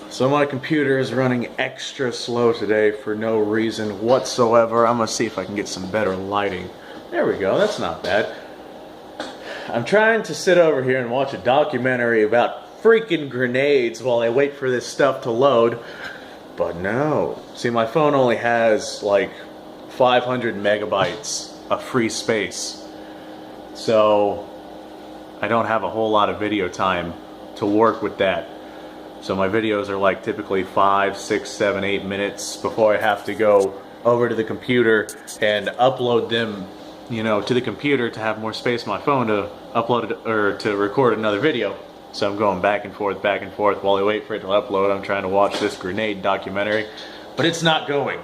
So my computer is running extra slow today for no reason whatsoever. I'm gonna see if I can get some better lighting. There we go, that's not bad. I'm trying to sit over here and watch a documentary about freaking grenades while I wait for this stuff to load. But no. See, my phone only has like 500 megabytes of free space. So I don't have a whole lot of video time to work with that. So my videos are like typically 5, 6, 7, 8 minutes before I have to go over to the computer and upload them, you know, to the computer to have more space on my phone to upload it or to record another video. So I'm going back and forth while I wait for it to upload. I'm trying to watch this grenade documentary, but it's not going.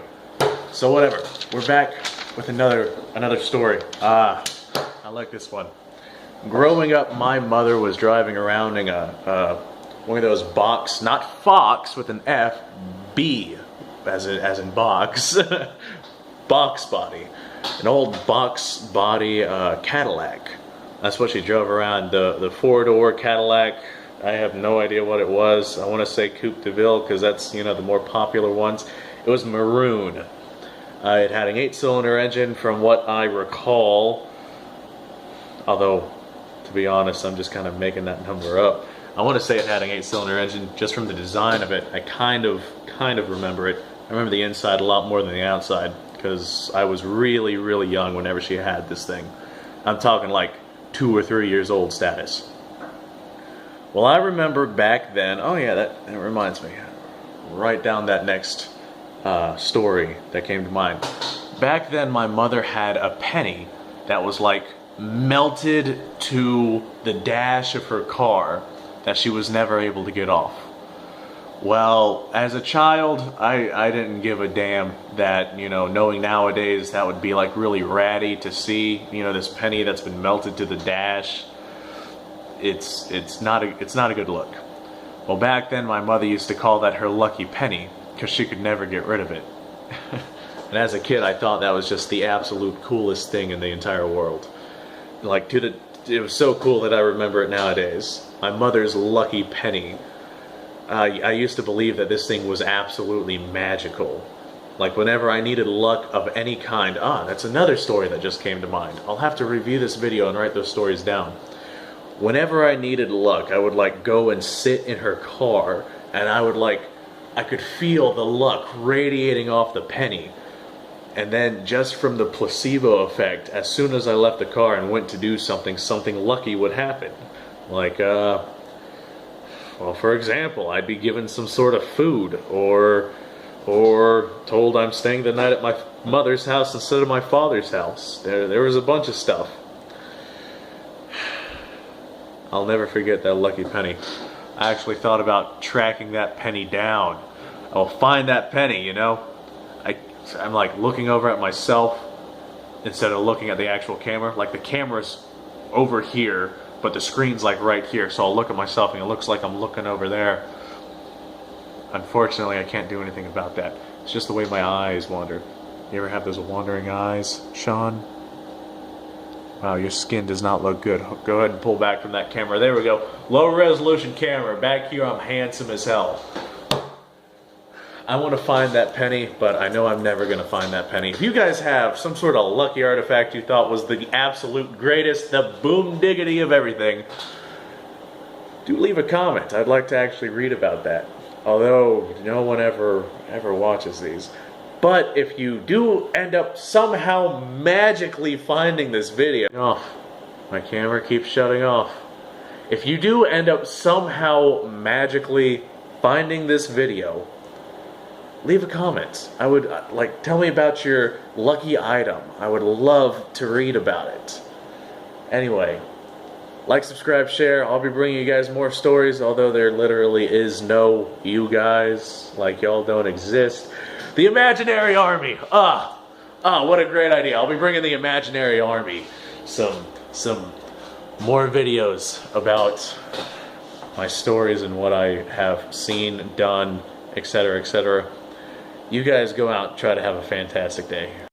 So whatever. We're back with another story. I like this one. Growing up, my mother was driving around in one of those box, not Fox with an F, B as in box, box body, an old box body Cadillac. That's what she drove around, the four-door Cadillac. I have no idea what it was. I want to say Coupe de Ville because that's, you know, the more popular ones. It was maroon. It had an 8-cylinder engine from what I recall, although to be honest, I'm just kind of making that number up. I want to say it had an 8-cylinder engine just from the design of it. I kind of remember it. I remember the inside a lot more than the outside because I was really, really young whenever she had this thing. I'm talking like 2 or 3 years old status. Well, I remember back then, oh yeah, that reminds me. Write down that next story that came to mind. Back then, my mother had a penny that was like melted to the dash of her car that she was never able to get off. Well, as a child, I didn't give a damn that, you know, knowing nowadays that would be like really ratty to see, you know, this penny that's been melted to the dash. It's not a good look. Well, back then my mother used to call that her lucky penny because she could never get rid of it. And as a kid, I thought that was just the absolute coolest thing in the entire world. Like, it was so cool that I remember it nowadays. My mother's lucky penny. I used to believe that this thing was absolutely magical. Like, whenever I needed luck of any kind, that's another story that just came to mind. I'll have to review this video and write those stories down. Whenever I needed luck, I would like go and sit in her car, and I could feel the luck radiating off the penny. And then just from the placebo effect, as soon as I left the car and went to do something, something lucky would happen. Like, well, for example, I'd be given some sort of food, or told I'm staying the night at my mother's house instead of my father's house. There was a bunch of stuff. I'll never forget that lucky penny. I actually thought about tracking that penny down. I'll find that penny, you know? I'm like looking over at myself instead of looking at the actual camera. Like the camera's over here, but the screen's like right here. So I'll look at myself and it looks like I'm looking over there. Unfortunately, I can't do anything about that. It's just the way my eyes wander. You ever have those wandering eyes, Sean? Wow, your skin does not look good. Go ahead and pull back from that camera. There we go. Low resolution camera. Back here, I'm handsome as hell. I want to find that penny, but I know I'm never going to find that penny. If you guys have some sort of lucky artifact you thought was the absolute greatest, the boom diggity of everything, do leave a comment. I'd like to actually read about that. Although no one ever watches these. But if you do end up somehow magically finding this video... Oh, my camera keeps shutting off. If you do end up somehow magically finding this video, leave a comment. I would, tell me about your lucky item. I would love to read about it. Anyway, like, subscribe, share. I'll be bringing you guys more stories, although there literally is no you guys. Like, y'all don't exist. The imaginary army. What a great idea. I'll be bringing the imaginary army some more videos about my stories and what I have seen, done, etc., etc. You guys go out and try to have a fantastic day.